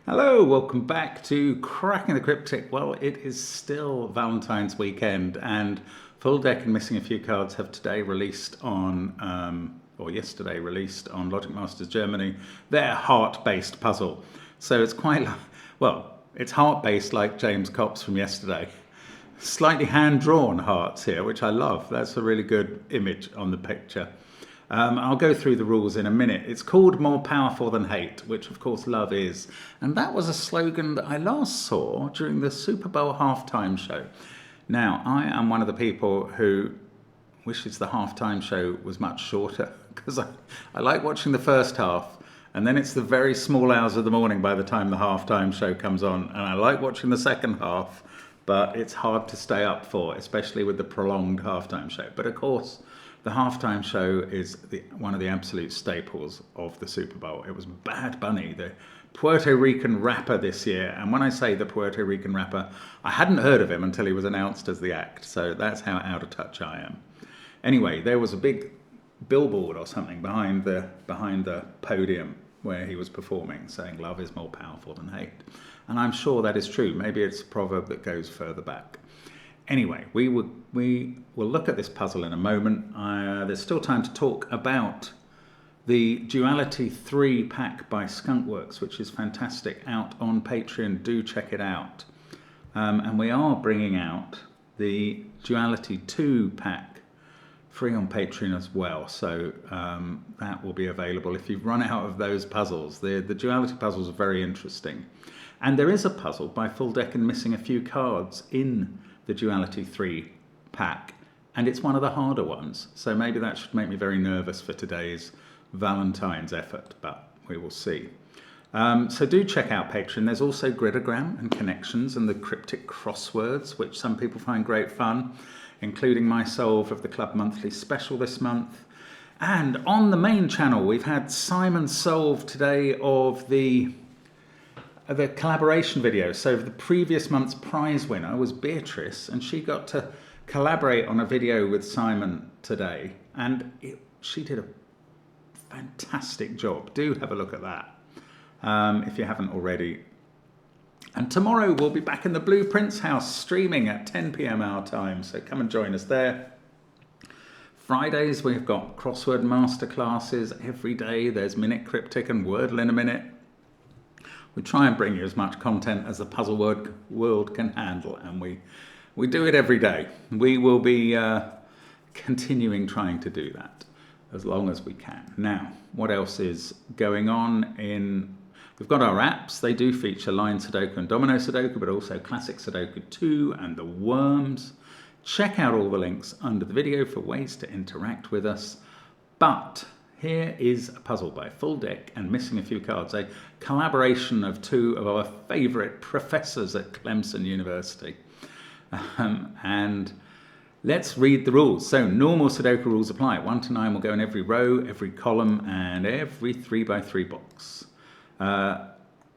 Hello, welcome back to Cracking the Cryptic. Well, it is still Valentine's weekend, and Full Deck and Missing a Few Cards have today released on, or yesterday released on Logic Masters Germany, their heart-based puzzle. So it's quite, well, it's heart-based like James Copp's from yesterday. Slightly hand-drawn hearts here, which I love. That's a really good image on the picture. I'll go through the rules in a minute. It's called More Powerful Than Hate, which of course love is. And that was a slogan that I last saw during the Super Bowl halftime show. Now, I am one of the people who wishes the halftime show was much shorter, because I like watching the first half, and then it's the very small hours of the morning by the time the halftime show comes on. And I like watching the second half, but it's hard to stay up for, especially with the prolonged halftime show. But of course, the halftime show is one of the absolute staples of the Super Bowl. It was Bad Bunny, the Puerto Rican rapper this year. And when I say the Puerto Rican rapper, I hadn't heard of him until he was announced as the act. So that's how out of touch I am. Anyway, there was a big billboard or something behind the podium where he was performing, saying love is more powerful than hate. And I'm sure that is true. Maybe it's a proverb that goes further back. Anyway, we will look at this puzzle in a moment. There's still time to talk about the Duality 3 pack by Skunkworks, which is fantastic, out on Patreon. Do check it out. And we are bringing out the Duality 2 pack free on Patreon as well. So that will be available if you've run out of those puzzles. The Duality puzzles are very interesting. And there is a puzzle by Full Deck and Missing a Few Cards in the Duality 3 pack, and it's one of the harder ones, so maybe that should make me very nervous for today's Valentine's effort, but we will see. So do check out Patreon. There's also Gridogram and Connections and the Cryptic Crosswords, which some people find great fun, including my solve of the Club Monthly special this month. And on the main channel, we've had Simon's solve today of the collaboration video. So the previous month's prize winner was Beatrice, and she got to collaborate on a video with Simon today, and she did a fantastic job. Do have a look at that if you haven't already. And tomorrow we'll be back in the Blueprints house streaming at 10 p.m. our time, so come and join us there. Fridays we've got crossword masterclasses every day. There's Minute Cryptic and Wordle in a Minute. We try and bring you as much content as the puzzle world can handle, and we do it every day. We will be continuing trying to do that as long as we can. Now, what else is going on we've got our apps. They do feature Line Sudoku and Domino Sudoku, but also Classic Sudoku 2 and the Worms. Check out all the links under the video for ways to interact with us. But here is a puzzle by Full Deck and Missing a Few Cards, a collaboration of two of our favourite professors at Clemson University. And let's read the rules. So normal Sudoku rules apply. 1 to 9 will go in every row, every column, and every 3x3 box.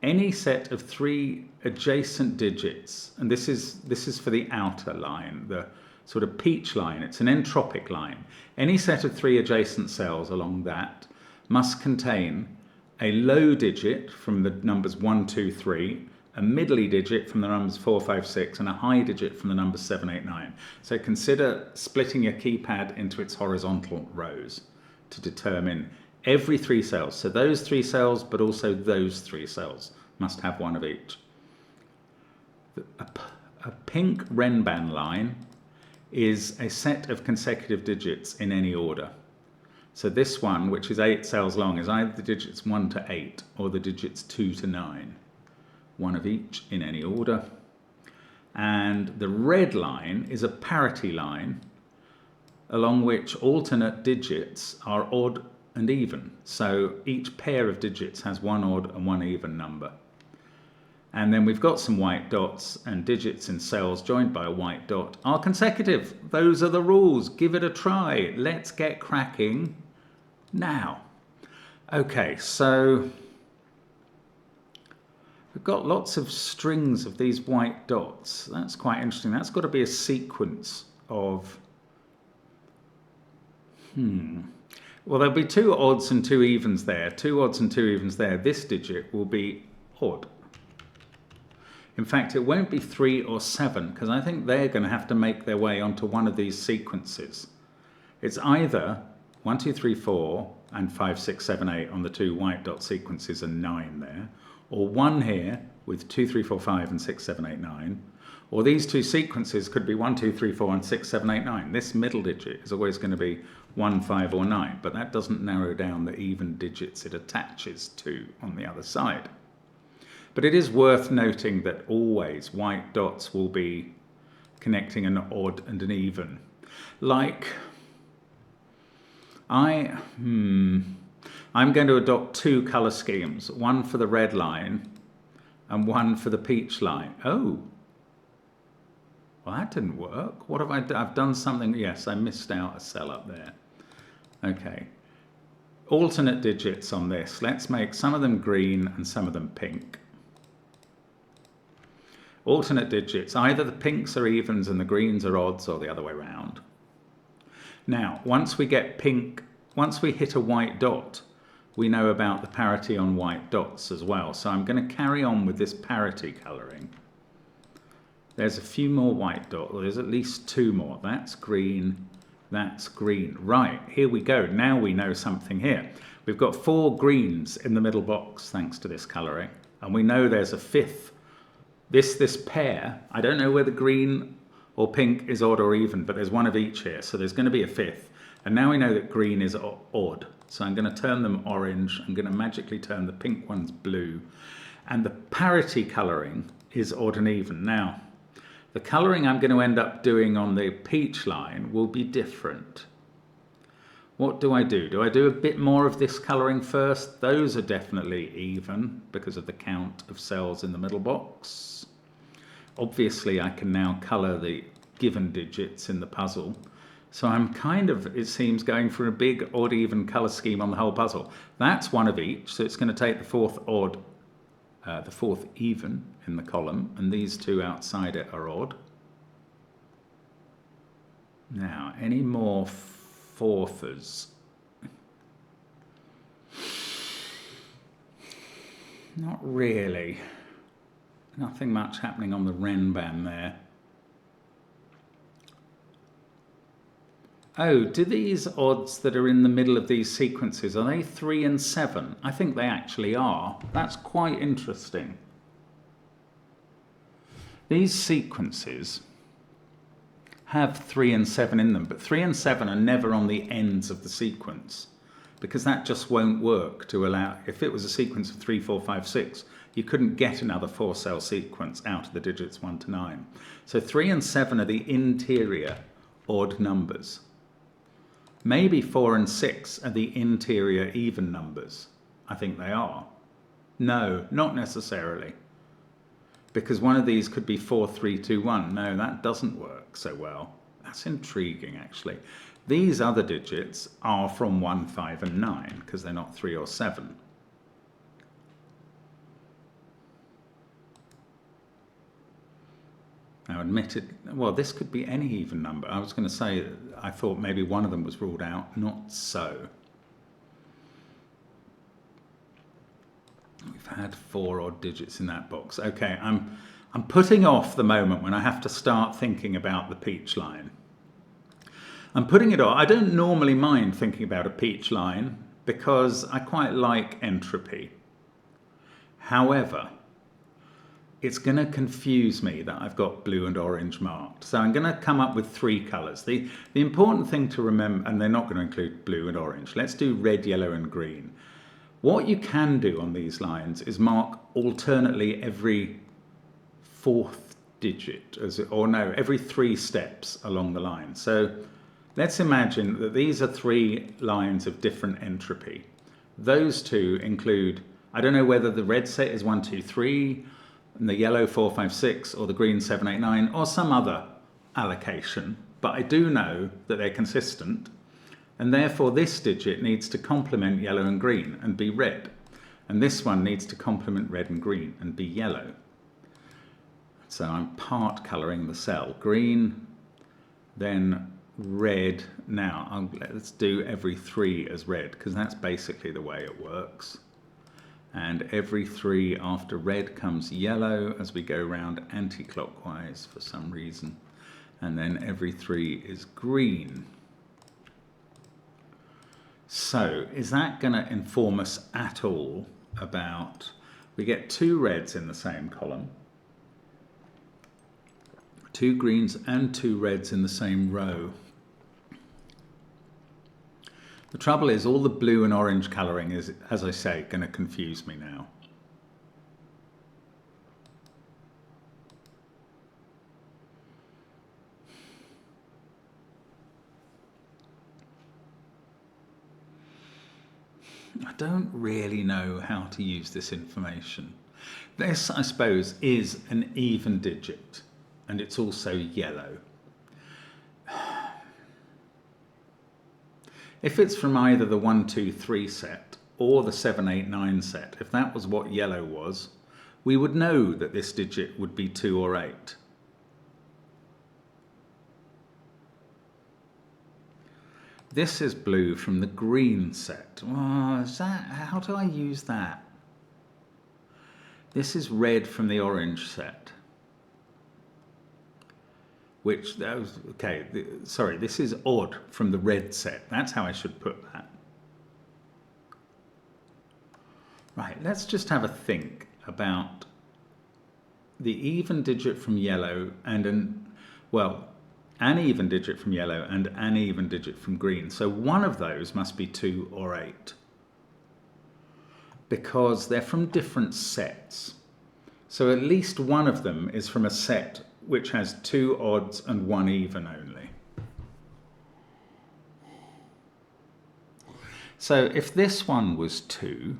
Any set of 3 adjacent digits, and this is for the outer line, the sort of peach line. It's an entropic line. Any set of 3 adjacent cells along that must contain a low digit from the numbers 1, 2, 3, a middly digit from the numbers 4, 5, 6, and a high digit from the numbers 7, 8, 9. So consider splitting your keypad into its horizontal rows to determine every 3 cells. So those 3 cells, but also those 3 cells must have one of each. A pink Renban line is a set of consecutive digits in any order. So this one, which is 8 cells long, is either the digits 1 to 8 or the digits 2 to 9. One of each in any order. And the red line is a parity line along which alternate digits are odd and even. So each pair of digits has one odd and one even number. And then we've got some white dots, and digits in cells joined by a white dot are consecutive. Those are the rules. Give it a try. Let's get cracking now. Okay, so we've got lots of strings of these white dots. That's quite interesting. That's got to be a sequence of... Well, there'll be 2 odds and 2 evens there. 2 odds and 2 evens there. This digit will be odd. In fact, it won't be 3 or 7 because I think they're going to have to make their way onto one of these sequences. It's either 1, 2, 3, 4 and 5, 6, 7, 8 on the 2 white dot sequences and 9 there, or 1 here with 2, 3, 4, 5 and 6, 7, 8, 9, or these 2 sequences could be 1, 2, 3, 4 and 6, 7, 8, 9. This middle digit is always going to be 1, 5 or 9, but that doesn't narrow down the even digits it attaches to on the other side. But it is worth noting that always white dots will be connecting an odd and an even. Like, I'm going to adopt 2 colour schemes, one for the red line and one for the peach line. Oh, well, that didn't work. What have I done? I've done something. Yes, I missed out a cell up there. Okay. Alternate digits on this. Let's make some of them green and some of them pink. Alternate digits. Either the pinks are evens and the greens are odds, or the other way around. Now, once we get pink, once we hit a white dot, we know about the parity on white dots as well. So I'm going to carry on with this parity colouring. There's a few more white dots. Well, there's at least 2 more. That's green. That's green. Right, here we go. Now we know something here. We've got 4 greens in the middle box thanks to this colouring. And we know there's a 5th. This pair, I don't know whether green or pink is odd or even, but there's one of each here. So there's going to be a 5th. And now we know that green is odd. So I'm going to turn them orange. I'm going to magically turn the pink ones blue. And the parity colouring is odd and even. Now, the colouring I'm going to end up doing on the peach line will be different. What do? Do I do a bit more of this colouring first? Those are definitely even because of the count of cells in the middle box. Obviously, I can now colour the given digits in the puzzle. So I'm kind of, it seems, going for a big odd even colour scheme on the whole puzzle. That's one of each, so it's going to take the 4th odd, the 4th even in the column, and these 2 outside it are odd. Now, any more 4ths? Not really. Nothing much happening on the Renban there. Oh, do these odds that are in the middle of these sequences, are they 3 and 7? I think they actually are. That's quite interesting. These sequences have 3 and 7 in them, but 3 and 7 are never on the ends of the sequence because that just won't work to allow, if it was a sequence of 3, 4, 5, 6, you couldn't get another 4-cell sequence out of the digits 1 to 9. So 3 and 7 are the interior odd numbers. Maybe 4 and 6 are the interior even numbers. I think they are. No, not necessarily. Because one of these could be 4, 3, 2, 1. No, that doesn't work so well. That's intriguing, actually. These other digits are from 1, 5, and 9, because they're not 3 or 7. Now, admitted, well, this could be any even number. I was going to say, I thought maybe one of them was ruled out. Not so. We've had 4 odd digits in that box. Okay, I'm putting off the moment when I have to start thinking about the peach line. I'm putting it off. I don't normally mind thinking about a peach line because I quite like entropy. However, it's going to confuse me that I've got blue and orange marked. So I'm going to come up with 3 colours. The important thing to remember, and they're not going to include blue and orange. Let's do red, yellow and green. What you can do on these lines is mark alternately every 4th digit, every 3 steps along the line. So let's imagine that these are 3 lines of different entropy. Those 2 include, I don't know whether the red set is 1, 2, 3, and the yellow 4, 5, 6, or the green 7, 8, 9, or some other allocation, but I do know that they're consistent, and therefore this digit needs to complement yellow and green and be red, and this one needs to complement red and green and be yellow. So I'm part colouring the cell. Green, then red. Now let's do every 3 as red, because that's basically the way it works. And every 3 after red comes yellow as we go round anti-clockwise for some reason. And then every 3 is green. So is that going to inform us at all about, we get 2 reds in the same column, 2 greens and 2 reds in the same row. The trouble is all the blue and orange colouring is, as I say, going to confuse me now. I don't really know how to use this information. This, I suppose, is an even digit, and it's also yellow. If it's from either the 1, 2, 3 set or the 7, 8, 9 set, if that was what yellow was, we would know that this digit would be 2 or 8. This is blue from the green set. Oh, is that, how do I use that? This is red from the orange set. Which, that was, okay, sorry, this is odd from the red set. That's how I should put that. Right, let's just have a think about the even digit from yellow and an even digit from yellow and an even digit from green. So one of those must be 2 or 8 because they're from different sets. So at least one of them is from a set which has 2 odds and 1 even only. So if this one was 2,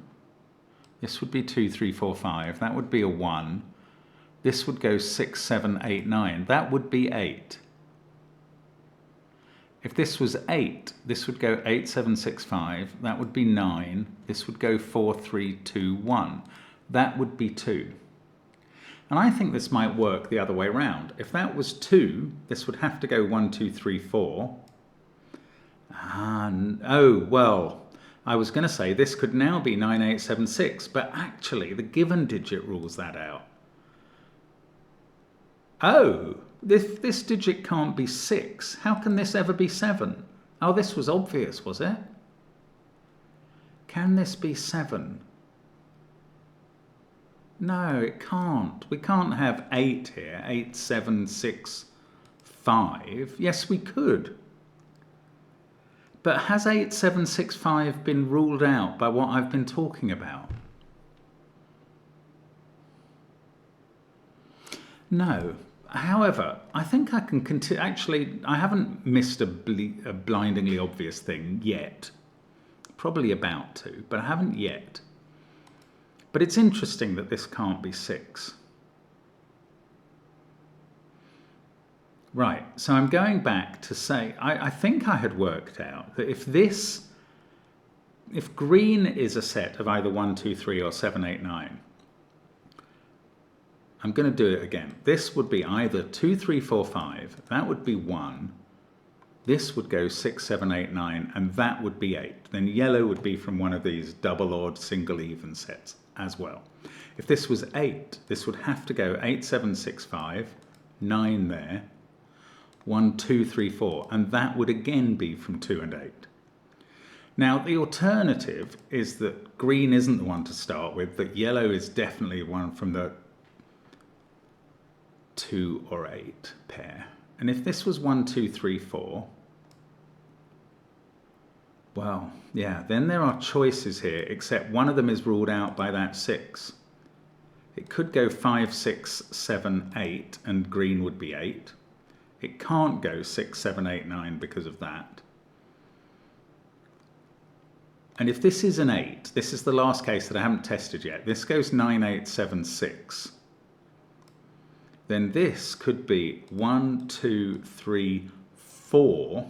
this would be 2, 3, 4, 5. That would be a 1. This would go 6, 7, 8, 9. That would be 8. If this was 8, this would go 8, 7, 6, 5. That would be 9. This would go 4, 3, 2, 1. That would be 2. And I think this might work the other way around. If that was 2, this would have to go 1, 2, 3, 4. Oh, well, I was going to say this could now be 9, 8, 7, 6, but actually the given digit rules that out. Oh, this digit can't be 6. How can this ever be 7? Oh, this was obvious, was it? Can this be 7? No, it can't. We can't have 8 here. 8, 7, 6, 5. Yes, we could. But has 8, 7, 6, 5 been ruled out by what I've been talking about? No. However, I think I can continue. Actually, I haven't missed a blindingly obvious thing yet. Probably about to, but I haven't yet. But it's interesting that this can't be 6. Right, so I'm going back to say, I think I had worked out that if green is a set of either 1, 2, 3 or 7, 8, 9, I'm going to do it again. This would be either 2, 3, 4, 5, that would be 1, this would go 6, 7, 8, 9, and that would be 8. Then yellow would be from one of these double odd single even sets as well. If this was 8, this would have to go 8, 7, 6, 5, 9 there, 1, 2, 3, 4, and that would again be from 2 and 8. Now the alternative is that green isn't the one to start with, that yellow is definitely one from the 2 or 8 pair. And if this was 1, 2, 3, 4, well, yeah, then there are choices here, except one of them is ruled out by that 6. It could go 5, 6, 7, 8, and green would be 8. It can't go 6, 7, 8, 9 because of that. And if this is an 8, this is the last case that I haven't tested yet. This goes 9, 8, 7, 6. Then this could be 1, 2, 3, 4.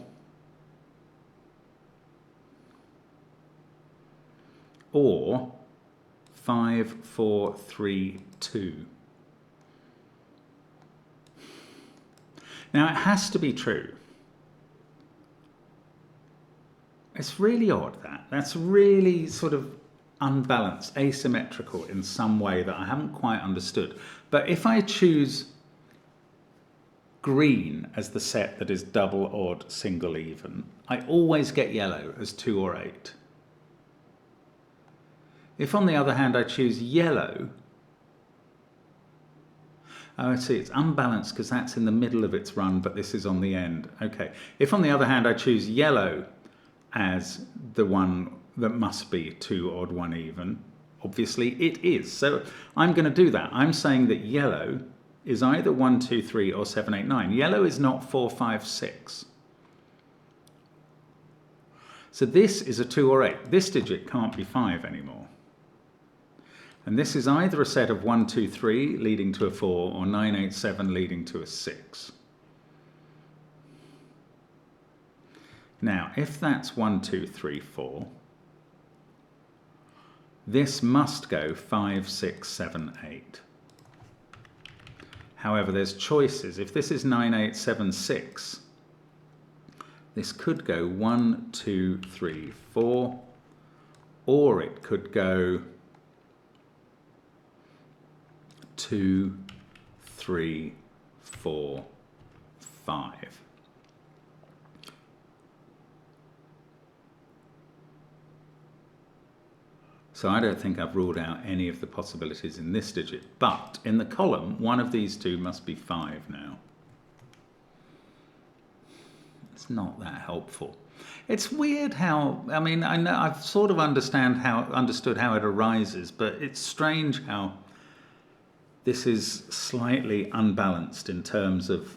Or 5, 4, 3, 2. Now it has to be true. It's really odd that. That's really sort of unbalanced, asymmetrical in some way that I haven't quite understood. But if I choose green as the set that is double, odd, single, even, I always get yellow as 2 or 8. If on the other hand I choose yellow, oh, I see, it's unbalanced because that's in the middle of its run, but this is on the end. Okay. If on the other hand I choose yellow as the one that must be 2 odd, 1 even, obviously it is. So I'm going to do that. I'm saying that yellow is either 1, 2, 3 or 7, 8, 9. Yellow is not 4, 5, 6. So this is a 2 or 8. This digit can't be 5 anymore. And this is either a set of 1, 2, 3 leading to a 4 or 9, 8, 7 leading to a 6. Now, if that's 1, 2, 3, 4, this must go 5, 6, 7, 8. However, there's choices. If this is 9, 8, 7, 6, this could go 1, 2, 3, 4, or it could go 2, 3, 4, 5. So I don't think I've ruled out any of the possibilities in this digit, but in the column, one of these two must be 5 now. It's not that helpful. It's weird how, I mean, I know I've sort of understood how it arises, but it's strange how this is slightly unbalanced in terms of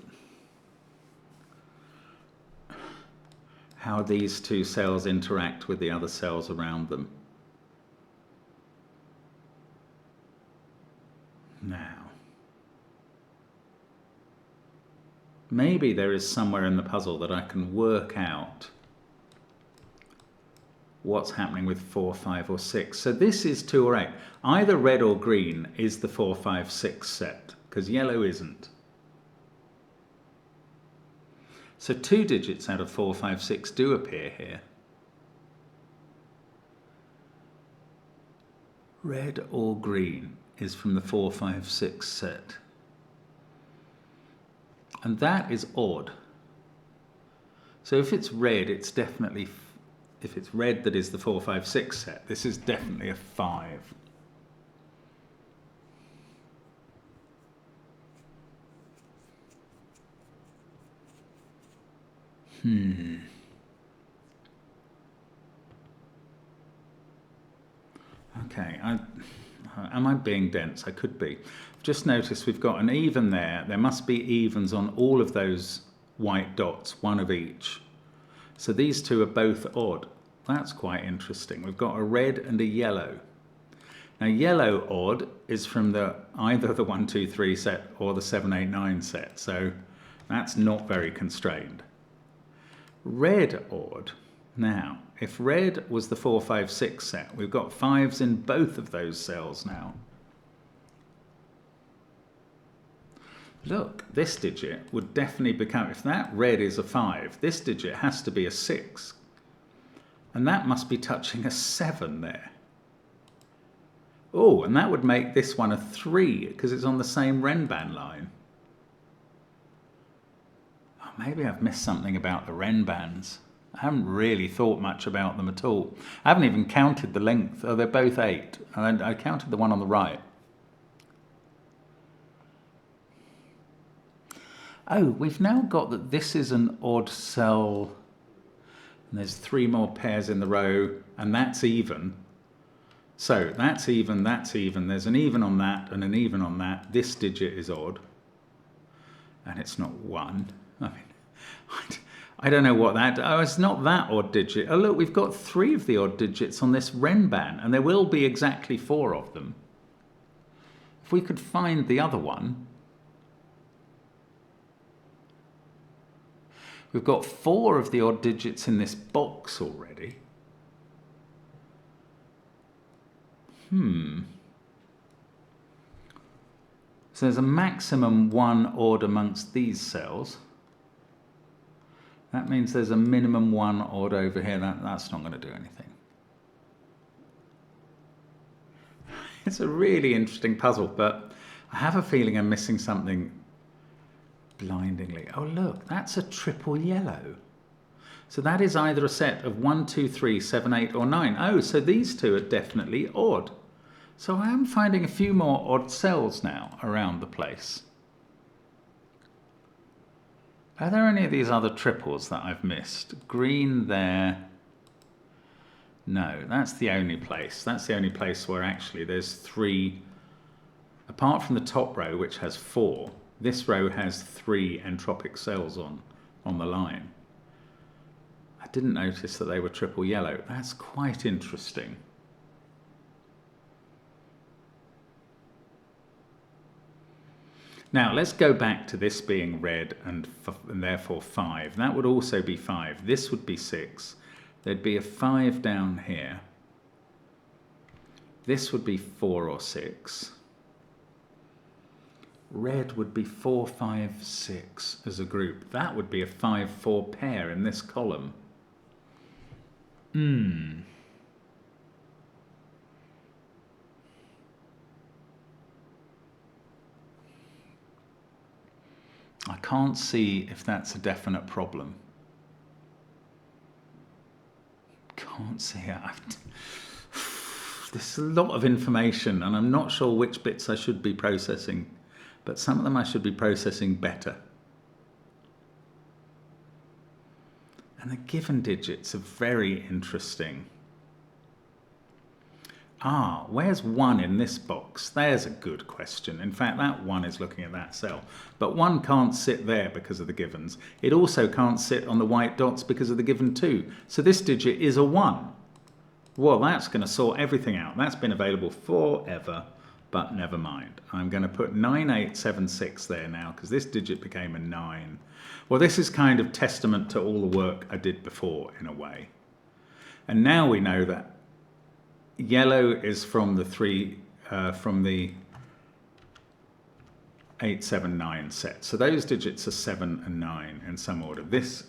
how these two cells interact with the other cells around them. Now, maybe there is somewhere in the puzzle that I can work out what's happening with 4, 5 or 6. So this is 2 or 8. Either red or green is the 4, 5, 6 set, because yellow isn't. So 2 digits out of 4, 5, 6 do appear here. Red or green is from the 4, 5, 6 set. And that is odd. So if it's red, it's definitely, if it's red that is the 4, 5, 6 set, this is definitely a 5. Okay, am I being dense? I could be. I've just noticed we've got an even there. There must be evens on all of those white dots, one of each. So these two are both odd. That's quite interesting. We've got a red and a yellow. Now yellow odd is from either the 1, 2, 3 set or the 7, 8, 9 set. So that's not very constrained. Red odd. Now, if red was the 4, 5, 6 set, we've got 5s in both of those cells now. Look, this digit would definitely become, if that red is a 5, this digit has to be a 6. And that must be touching a 7 there. Oh, and that would make this one a 3, because it's on the same Renban line. Oh, maybe I've missed something about the Renbans. I haven't really thought much about them at all. I haven't even counted the length. Oh, they're both 8. And I counted the one on the right. Oh, we've now got that this is an odd cell. And there's 3 more pairs in the row, and that's even. So that's even, that's even. There's an even on that and an even on that. This digit is odd. And it's not 1. I mean, I don't know what that, oh, it's not that odd digit. Oh, look, we've got 3 of the odd digits on this Renban, and there will be exactly 4 of them. If we could find the other one, we've got 4 of the odd digits in this box already. So there's a maximum 1 odd amongst these cells. That means there's a minimum 1 odd over here. That's not going to do anything. It's a really interesting puzzle, but I have a feeling I'm missing something blindingly. Oh, look, that's a triple yellow. So that is either a set of 1, 2, 3, 7, 8, or 9. Oh, so these two are definitely odd. So I am finding a few more odd cells now around the place. Are there any of these other triples that I've missed? Green there. No, that's the only place. That's the only place where actually there's 3. Apart from the top row, which has 4, this row has 3 entropic cells on the line. I didn't notice that they were triple yellow. That's quite interesting. Now let's go back to this being red and therefore 5. That would also be 5. This would be 6. There'd be a 5 down here. This would be 4 or 6. Red would be 4, 5, 6 as a group. That would be a 5, 4 pair in this column. I can't see if that's a definite problem. Can't see it. There's a lot of information and I'm not sure which bits I should be processing, but some of them I should be processing better. And the given digits are very interesting. Where's 1 in this box? There's a good question. In fact, that 1 is looking at that cell. But 1 can't sit there because of the givens. It also can't sit on the white dots because of the given 2. So this digit is a 1. Well, that's going to sort everything out. That's been available forever, but never mind. I'm going to put 9876 there now because this digit became a 9. Well, this is kind of testament to all the work I did before in a way. And now we know that yellow is from the 8, 7, 9 set. So those digits are 7 and 9 in some order. This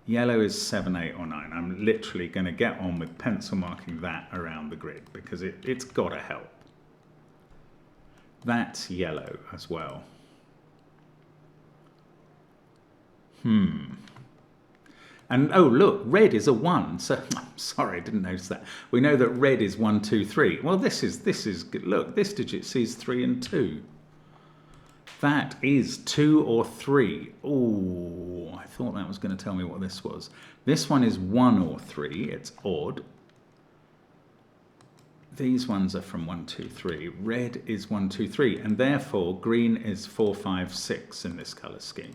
yellow is 7, 8, or 9. I'm literally going to get on with pencil marking that around the grid because it's got to help. That's yellow as well. And oh look, red is a 1. So I'm sorry, I didn't notice that. We know that red is 1, 2, 3. Well, this is good. Look, this digit sees 3 and 2. That is 2 or 3. Oh, I thought that was going to tell me what this was. This one is 1 or 3. It's odd. These ones are from 1, 2, 3. Red is 1, 2, 3. And therefore, green is 4, 5, 6 in this colour scheme.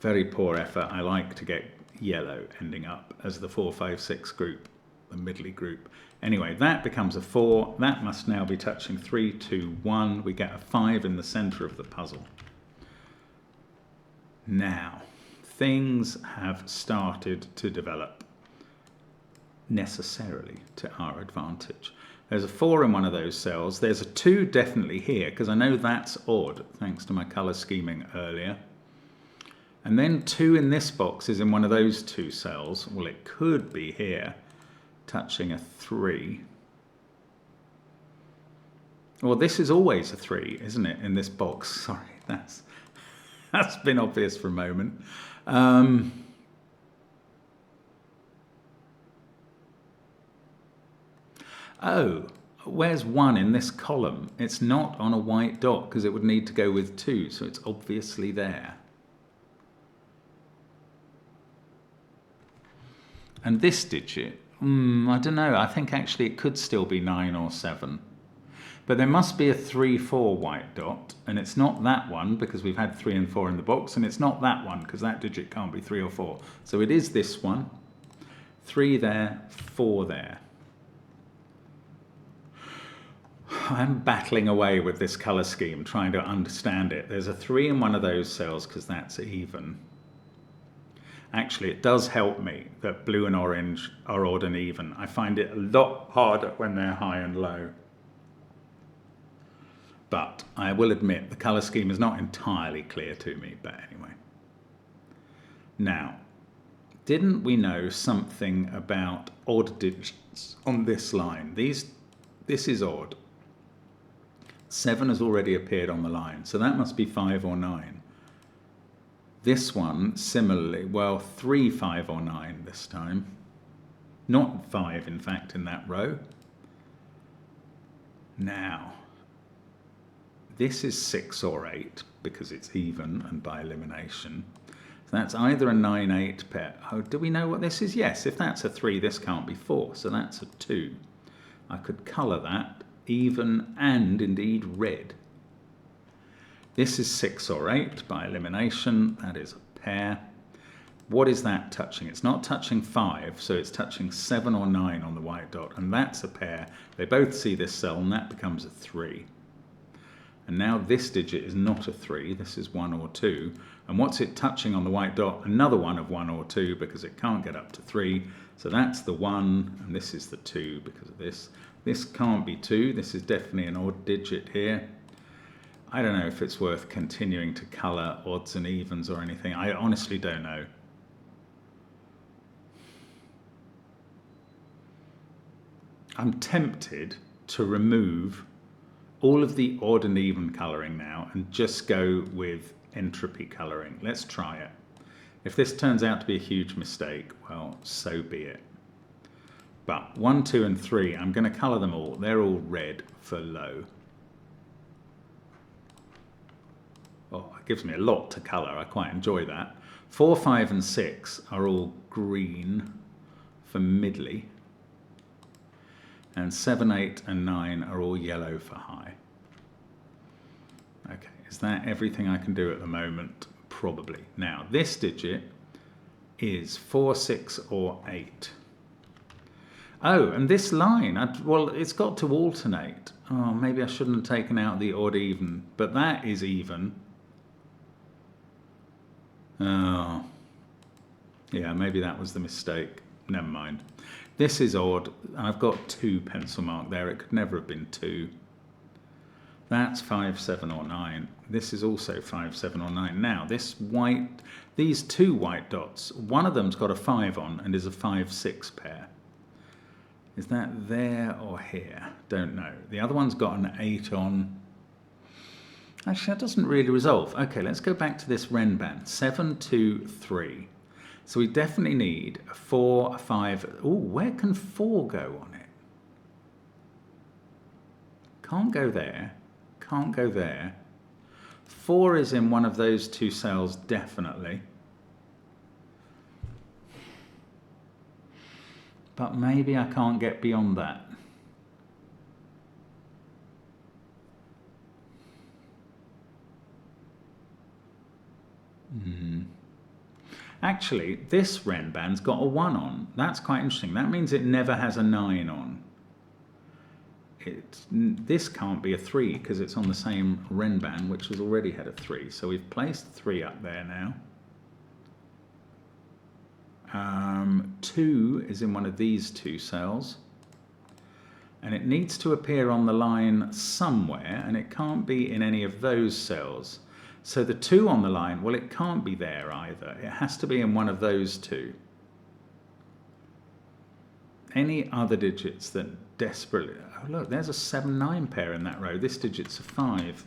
Very poor effort. I like to get yellow ending up as the 4, 5, 6 group, the middly group. Anyway, that becomes a 4. That must now be touching 3, 2, 1. We get a 5 in the centre of the puzzle. Now, things have started to develop necessarily to our advantage. There's a 4 in one of those cells. There's a 2 definitely here because I know that's odd thanks to my colour scheming earlier. And then 2 in this box is in one of those 2 cells. Well, it could be here, touching a 3. Well, this is always a 3, isn't it, in this box? Sorry, that's been obvious for a moment. Oh, where's 1 in this column? It's not on a white dot because it would need to go with 2, so it's obviously there. And this digit, I don't know, I think actually it could still be 9 or 7. But there must be a 3, 4 white dot, and it's not that one because we've had 3 and 4 in the box, and it's not that one because that digit can't be 3 or 4. So it is this one, 3 there, 4 there. I'm battling away with this colour scheme, trying to understand it. There's a 3 in one of those cells because that's even. Actually, it does help me that blue and orange are odd and even. I find it a lot harder when they're high and low. But I will admit the colour scheme is not entirely clear to me, but anyway. Now, didn't we know something about odd digits on this line? This is odd. 7 has already appeared on the line, so that must be 5 or 9. This one, similarly, well, 3, 5 or 9 this time. Not 5, in fact, in that row. Now, this is 6 or 8 because it's even and by elimination. So that's either a 9, 8 pair. Oh, do we know what this is? Yes, if that's a 3, this can't be 4, so that's a 2. I could colour that even and indeed red. This is 6 or 8 by elimination. That is a pair. What is that touching? It's not touching 5, so it's touching 7 or 9 on the white dot, and that's a pair. They both see this cell, and that becomes a 3. And now this digit is not a 3, this is 1 or 2. And what's it touching on the white dot? Another one of 1 or 2, because it can't get up to 3. So that's the 1, and this is the 2 because of this. This can't be 2, this is definitely an odd digit here. I don't know if it's worth continuing to colour odds and evens or anything. I honestly don't know. I'm tempted to remove all of the odd and even colouring now and just go with entropy colouring. Let's try it. If this turns out to be a huge mistake, well, so be it. But 1, 2 and 3, I'm going to colour them all. They're all red for low. Oh, it gives me a lot to colour. I quite enjoy that. 4, 5 and 6 are all green for middly. And 7, 8 and 9 are all yellow for high. Okay, is that everything I can do at the moment? Probably. Now, this digit is 4, 6 or 8. Oh, and this line, well, it's got to alternate. Oh, maybe I shouldn't have taken out the odd even, but that is even. Oh, yeah, maybe that was the mistake. Never mind. This is odd. I've got 2 pencil mark there. It could never have been 2. That's 5, 7 or 9. This is also 5, 7 or 9. Now, this white, these 2 white dots, one of them's got a 5 on and is a 5, 6 pair. Is that there or here? Don't know. The other one's got an 8 on. Actually, that doesn't really resolve. Okay, let's go back to this Renban. 7, 2, 3. So we definitely need a 4, a 5. Oh, where can 4 go on it? Can't go there. Can't go there. 4 is in one of those 2 cells, definitely. But maybe I can't get beyond that. Actually, this Renban's got a 1 on. That's quite interesting. That means it never has a 9 on. This can't be a 3 because it's on the same Renban, which has already had a 3. So we've placed 3 up there now. 2 is in one of these 2 cells. And it needs to appear on the line somewhere, and it can't be in any of those cells. So the 2 on the line, well, it can't be there either. It has to be in one of those 2. Any other digits that desperately... Oh, look, there's a 7, 9 pair in that row. This digit's a 5.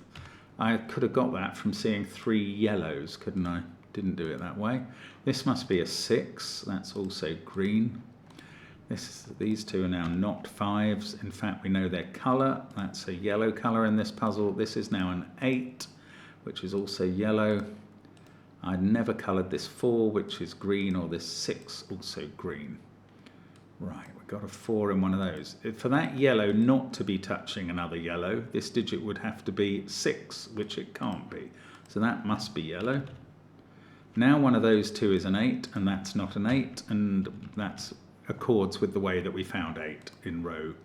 I could have got that from seeing 3 yellows, couldn't I? Didn't do it that way. This must be a 6. That's also green. These 2 are now not 5s. In fact, we know their colour. That's a yellow colour in this puzzle. This is now an 8. Which is also yellow. I'd never coloured this 4, which is green, or this 6, also green. Right, we've got a 4 in one of those. For that yellow not to be touching another yellow, this digit would have to be 6, which it can't be. So that must be yellow. Now one of those 2 is an 8, and that's not an 8, and that accords with the way that we found 8 in row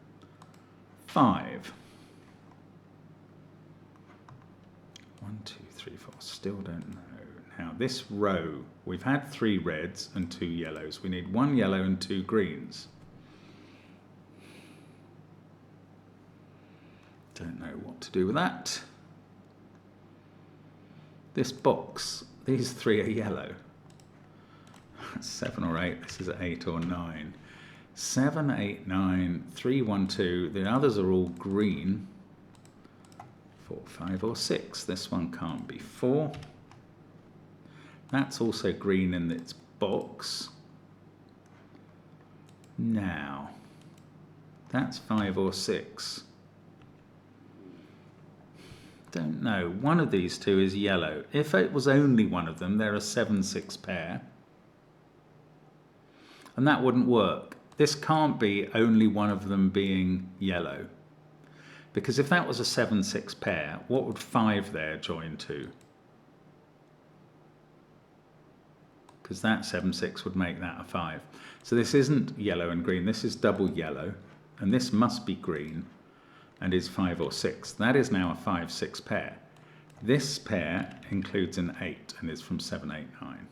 5. 1, 2, 3, 4, still don't know. Now this row, we've had 3 reds and 2 yellows. We need 1 yellow and 2 greens. Don't know what to do with that. This box, these 3 are yellow. 7 or 8, this is 8 or 9. 7, 8, 9, 3, 1, 2. The others are all green. 4, 5 or 6. This one can't be 4. That's also green in its box. Now, that's 5 or 6. Don't know. One of these two is yellow. If it was only one of them, they're a 7-6 pair. And that wouldn't work. This can't be only one of them being yellow. Because if that was a 7-6 pair, what would 5 there join to? Because that 7-6 would make that a 5. So this isn't yellow and green, this is double yellow, and this must be green, and is 5 or 6. That is now a 5-6 pair. This pair includes an 8, and is from 7, 8, 9.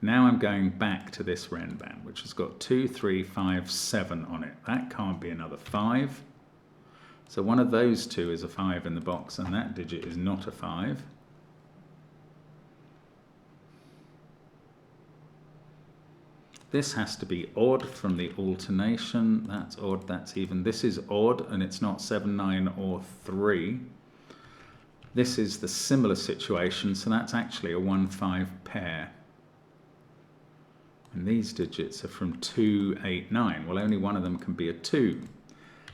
Now I'm going back to this renband, which has got 2, 3, 5, 7 on it. That can't be another 5. So one of those two is a 5 in the box, and that digit is not a 5. This has to be odd from the alternation. That's odd, that's even. This is odd, and it's not 7, 9, or 3. This is the similar situation, so that's actually a 1, 5 pair. And these digits are from 2, 8, 9. Well, only one of them can be a 2.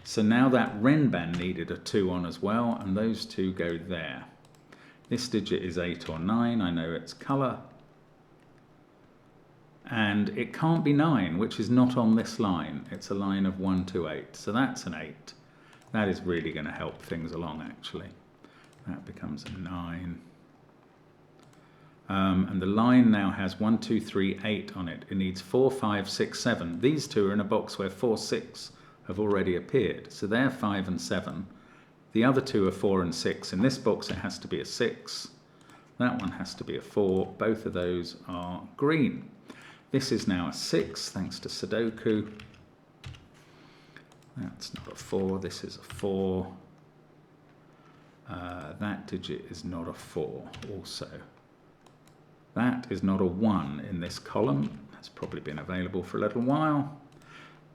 So now that renband needed a 2 on as well, and those two go there. This digit is 8 or 9. I know its colour. And it can't be 9, which is not on this line. It's a line of 1 to 8. So that's an 8. That is really going to help things along, actually. That becomes a 9. And the line now has 1, 2, 3, 8 on it. It needs 4, 5, 6, 7. These two are in a box where 4, 6 have already appeared. So they're 5 and 7. The other two are 4 and 6. In this box, it has to be a 6. That one has to be a 4. Both of those are green. This is now a 6, thanks to Sudoku. That's not a 4, this is a 4. That digit is not a 4 also. That is not a 1 in this column. That's probably been available for a little while.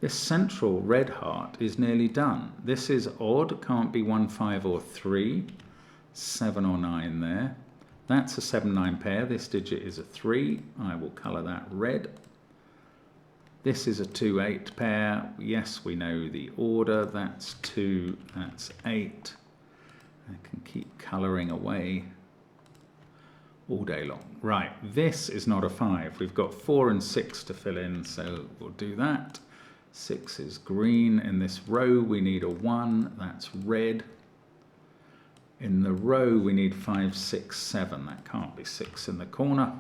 This central red heart is nearly done. This is odd, can't be 1, 5 or 3. 7 or 9 there. That's a 7, 9 pair. This digit is a 3. I will colour that red. This is a 2, 8 pair. Yes, we know the order. That's 2, that's 8. I can keep colouring away all day long. Right, this is not a 5. We've got 4 and 6 to fill in, so we'll do that. 6 is green. In this row, we need a 1. That's red. In the row, we need 5, 6, 7. That can't be 6 in the corner.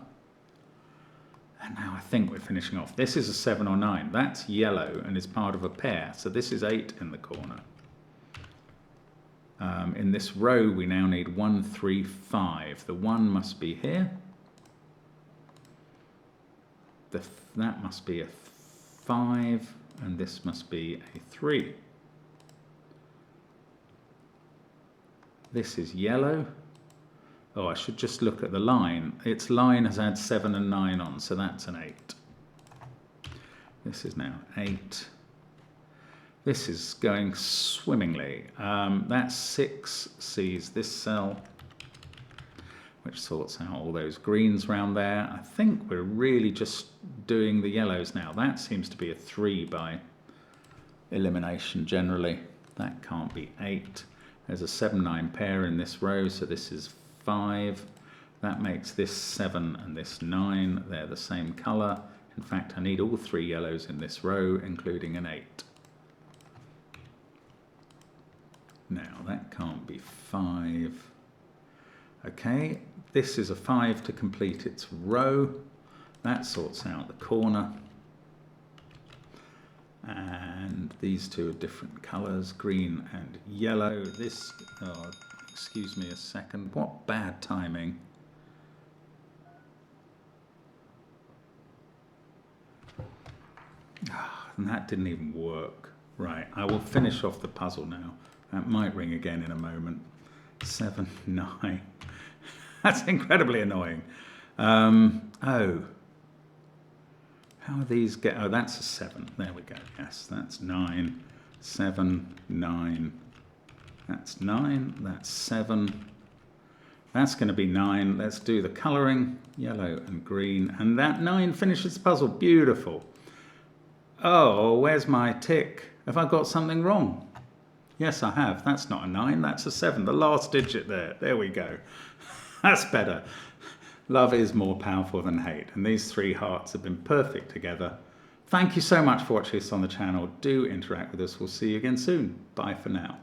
And now I think we're finishing off. This is a 7 or 9. That's yellow and is part of a pair. So this is 8 in the corner. In this row, we now need 1, 3, 5. The 1 must be here. That must be a 5. And this must be a 3. This is yellow. Oh, I should just look at the line. Its line has had 7 and 9 on, so that's an 8. This is now 8. This is going swimmingly. That 6 sees this cell, which sorts out all those greens round there. I think we're really just doing the yellows now. That seems to be a 3 by elimination generally. That can't be 8. There's a 7, 9 pair in this row, so this is 5. That makes this 7 and this 9. They're the same colour. In fact, I need all 3 yellows in this row, including an 8. Now, that can't be 5. Okay, this is a 5 to complete its row. That sorts out the corner. And these two are different colours, green and yellow. This, oh, excuse me a second, what bad timing. And that didn't even work. Right, I will finish off the puzzle now. That might ring again in a moment. 7, 9. That's incredibly annoying. Oh. How are these get? Oh, that's a 7. There we go. Yes, that's 9, 7, 9. That's 9. That's 7. That's going to be 9. Let's do the colouring. Yellow and green. And that 9 finishes the puzzle. Beautiful. Oh, where's my tick? Have I got something wrong? Yes, I have. That's not a 9. That's a 7. The last digit there. There we go. That's better. Love is more powerful than hate. And these 3 hearts have been perfect together. Thank you so much for watching us on the channel. Do interact with us. We'll see you again soon. Bye for now.